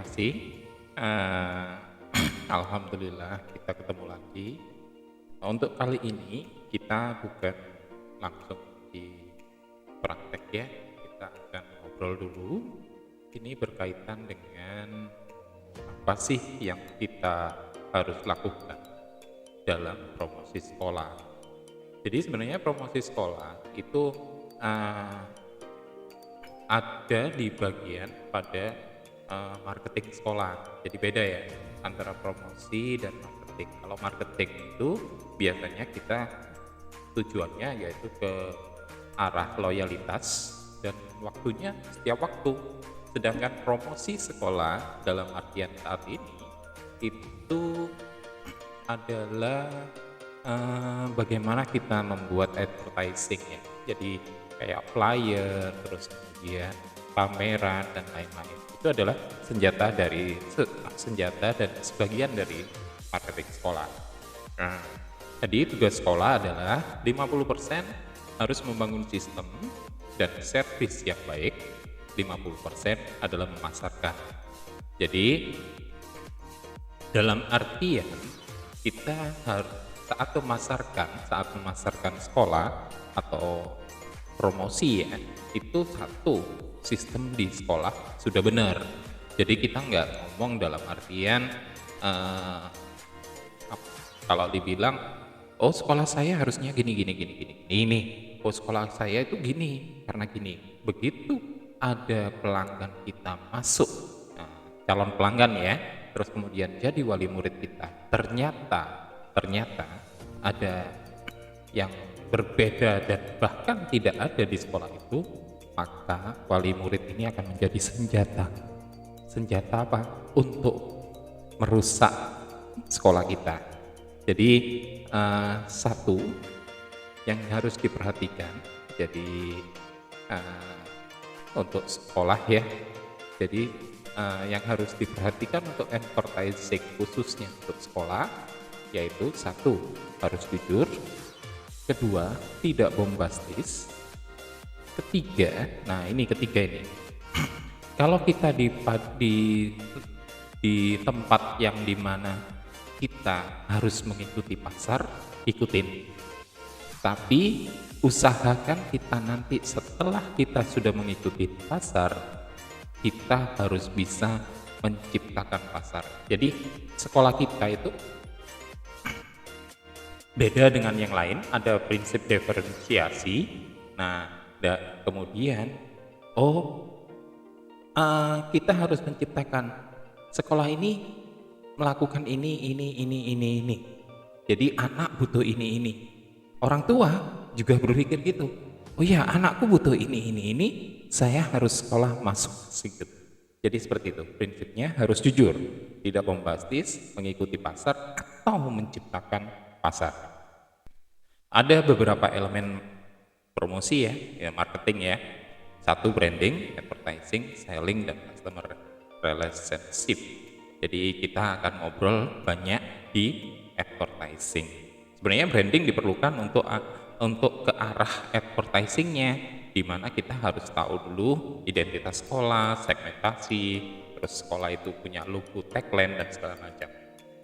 kasih. Eh, Alhamdulillah kita ketemu lagi. Untuk kali ini kita bukan langsung di praktek ya. Kita akan ngobrol dulu. Ini berkaitan dengan apa sih yang kita harus lakukan dalam promosi sekolah. Jadi sebenarnya promosi sekolah itu eh, ada di bagian pada marketing sekolah. Jadi beda ya antara promosi dan marketing. Kalau marketing itu biasanya kita tujuannya yaitu ke arah loyalitas dan waktunya setiap waktu. Sedangkan promosi sekolah dalam artian saat ini itu adalah bagaimana kita membuat advertising ya. Jadi kayak flyer, terus kemudian pameran dan lain-lain. Itu adalah senjata dan sebagian dari marketing sekolah. Nah, jadi tugas sekolah adalah 50% harus membangun sistem dan servis yang baik, 50% adalah memasarkan. Jadi dalam artian kita harus saat memasarkan sekolah atau promosi ya, itu satu sistem di sekolah sudah benar. Jadi kita nggak ngomong dalam artian kalau dibilang oh sekolah saya harusnya gini gini gini gini ini, oh sekolah saya itu gini karena gini. Begitu ada pelanggan kita masuk, calon pelanggan ya, terus kemudian jadi wali murid kita, ternyata ada yang berbeda dan bahkan tidak ada di sekolah itu, maka wali murid ini akan menjadi senjata apa untuk merusak sekolah kita. Jadi satu yang harus diperhatikan, jadi untuk sekolah ya, jadi yang harus diperhatikan untuk advertising khususnya untuk sekolah yaitu satu, harus jujur, kedua, tidak bombastis, ketiga, nah ini ketiga ini kalau kita di tempat yang dimana kita harus mengikuti pasar, ikutin, tapi usahakan kita nanti setelah kita sudah mengikuti pasar, kita harus bisa menciptakan pasar. Jadi sekolah kita itu beda dengan yang lain, ada prinsip diferensiasi. Nah, kemudian kita harus menciptakan sekolah ini melakukan ini. Jadi anak butuh ini. Orang tua juga berpikir gitu. Oh ya, anakku butuh ini. Saya harus sekolah masuk situ. Jadi seperti itu, prinsipnya harus jujur, tidak bombastis, mengikuti pasar atau menciptakan pasar. Ada beberapa elemen promosi ya marketing ya. Satu, branding, advertising, selling, dan customer relationship. Jadi kita akan ngobrol banyak di advertising. Sebenarnya branding diperlukan untuk ke arah advertisingnya, di mana kita harus tahu dulu identitas sekolah, segmentasi, terus sekolah itu punya logo, tagline, dan segala macam.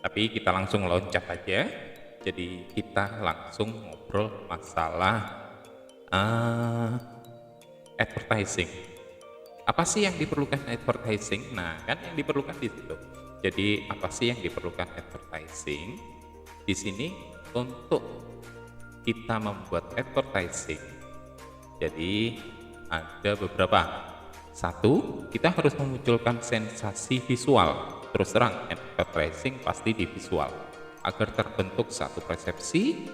Tapi kita langsung loncat aja. Jadi kita langsung ngobrol masalah advertising. Apa sih yang diperlukan advertising? Nah, kan yang diperlukan di situ. Jadi apa sih yang diperlukan advertising? Di sini untuk kita membuat advertising. Jadi ada beberapa. Satu, kita harus memunculkan sensasi visual. Terus terang, advertising pasti di visual. Agar terbentuk satu persepsi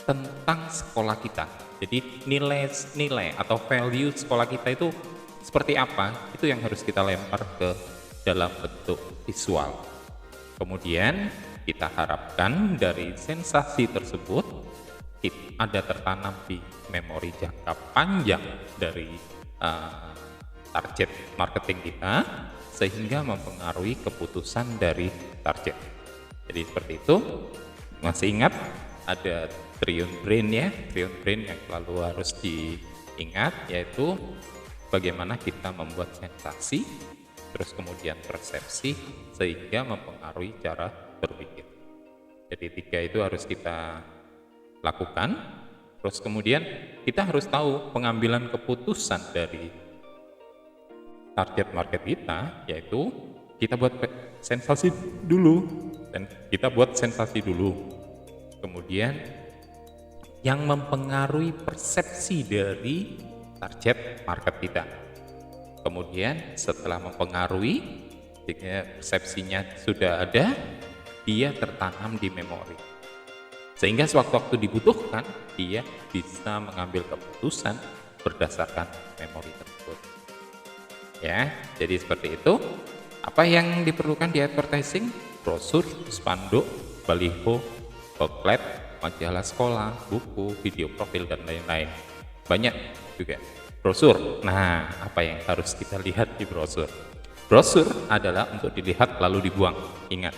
tentang sekolah kita. Jadi nilai atau value sekolah kita itu seperti apa, itu yang harus kita lempar ke dalam bentuk visual. Kemudian kita harapkan dari sensasi tersebut ada tertanam di memori jangka panjang dari target marketing kita, sehingga mempengaruhi keputusan dari target. Jadi seperti itu. Masih ingat ada triune brain ya, triune brain yang selalu harus diingat, yaitu bagaimana kita membuat sensasi, terus kemudian persepsi, sehingga mempengaruhi cara berpikir. Jadi 3 itu harus kita lakukan. Terus kemudian kita harus tahu pengambilan keputusan dari target market kita, yaitu kita buat sensasi dulu, dan kita buat sensasi dulu. Kemudian yang mempengaruhi persepsi dari target market kita. Kemudian setelah mempengaruhi, jika persepsinya sudah ada, dia tertanam di memori. Sehingga sewaktu-waktu dibutuhkan, dia bisa mengambil keputusan berdasarkan memori tersebut. Ya, jadi seperti itu. Apa yang diperlukan di advertising? Brosur, spanduk, baliho, booklet, majalah sekolah, buku, video profil, dan lain-lain. Banyak juga. Brosur. Nah, apa yang harus kita lihat di brosur? Brosur adalah untuk dilihat lalu dibuang. Ingat.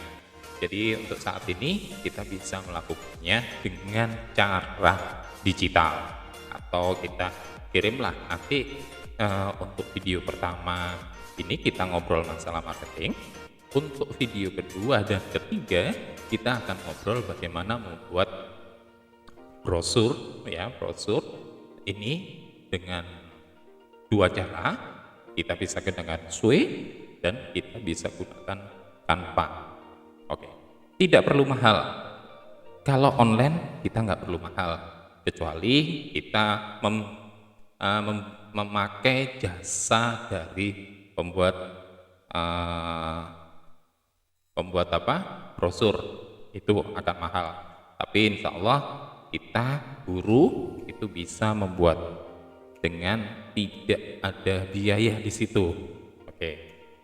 Jadi untuk saat ini kita bisa melakukannya dengan cara digital, atau kita kirimlah nanti untuk video pertama ini kita ngobrol masalah marketing. Untuk video kedua dan ketiga kita akan ngobrol bagaimana membuat brosur, ya, brosur ini dengan 2 cara. Kita bisa dengan Sway dan kita bisa gunakan Canva. Oke, tidak perlu mahal. Kalau online kita nggak perlu mahal, kecuali kita memakai jasa dari pembuat brosur, itu akan mahal. Tapi insya Allah kita guru itu bisa membuat dengan tidak ada biaya di situ. Oke.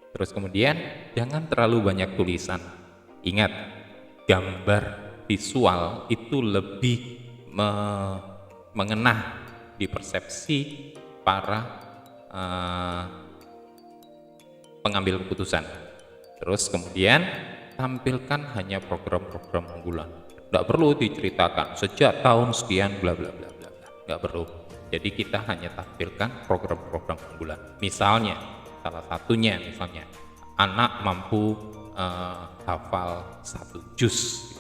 Terus kemudian jangan terlalu banyak tulisan. Ingat, gambar visual itu lebih mengena di persepsi para pengambil keputusan. Terus kemudian tampilkan hanya program-program unggulan. Nggak perlu diceritakan sejak tahun sekian bla bla bla bla bla. Nggak perlu. Jadi kita hanya tampilkan program-program unggulan. Misalnya, salah satunya misalnya anak mampu hafal 1 juz, gitu.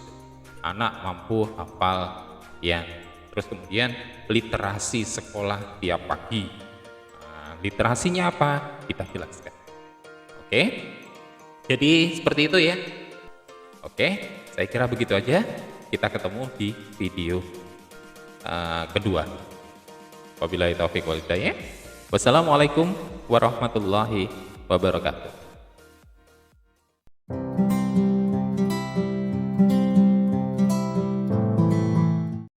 Anak mampu hafal, ya. Terus kemudian literasi sekolah tiap pagi. Nah, literasinya apa? Kita jelaskan. Oke? Jadi seperti itu ya. Oke, saya kira begitu aja. Kita ketemu di video kedua. Wabillahi taufiq wal hidayah. Wassalamualaikum warahmatullahi wabarakatuh.